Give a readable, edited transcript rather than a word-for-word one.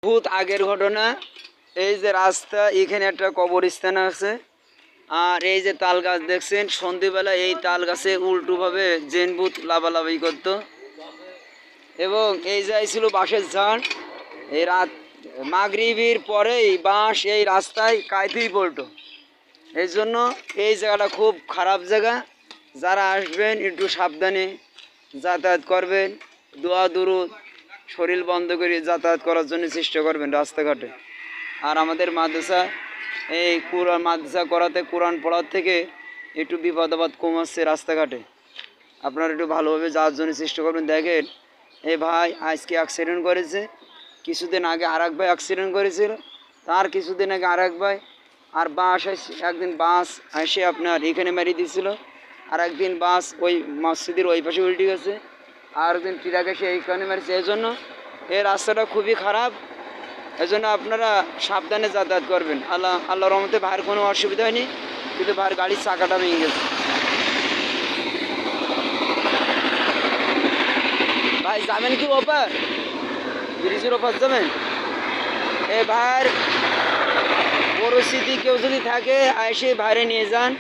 বহুত আগের ঘটনা। এই যে রাস্তা, এখানে একটা কবরস্থান আছে, আর এই যে তাল গাছ দেখছেন, সন্ধ্যেবেলা এই তাল গাছে উল্টোভাবে জেন ভূত লাফালাফি করতো। এবং এই যাই ছিল বাঁশের ঝাড়। এই রাত মাগরিবির পরেই বাঁশ এই রাস্তায় কায়তেই পড়তো। এই জন্য এই জায়গাটা খুব খারাপ জায়গা। যারা আসবেন একটু সাবধানে যাতায়াত করবেন, দোয়া দুরুদ শরীর বন্ধ করে যাতায়াত করার জন্য চেষ্টা করবেন রাস্তাঘাটে। আর আমাদের মাদ্রাসা, এই কোরআন মাদ্রাসা করাতে, কোরআন পড়ার থেকে একটু বিপদ আপদ কম আসছে রাস্তাঘাটে। আপনারা একটু ভালোভাবে যাওয়ার জন্য চেষ্টা করবেন। দেখেন এই ভাই আজকে অ্যাক্সিডেন্ট করেছে, কিছুদিন আগে আর এক ভাই অ্যাক্সিডেন্ট করেছিল, তার কিছুদিন আগে আর এক ভাই। আর বাস একদিন বাস এসে আপনার এখানে মেরে দিয়েছিল, আর একদিন বাস ওই মসজিদের ওই পাশে উল্টে গেছে, আর একদিন ট্রাক এসে এইখানে মেরেছে। এই জন্য এই রাস্তাটা খুবই খারাপ। এই জন্য আপনারা সাবধানে যাতায়াত করবেন। আল্লাহ রহমতে ভাইয়ের কোনো অসুবিধা হয়নি, কিন্তু ভাইয়ের গাড়ির চাকাটা ভেঙে গেছে। ভাই যাবেন কি ওপার, ব্রিজের ওপার যাবেন? এ ভাইয়ের পরিস্থিতি কেউ যদি থাকে এসে বাইরে নিয়ে যান।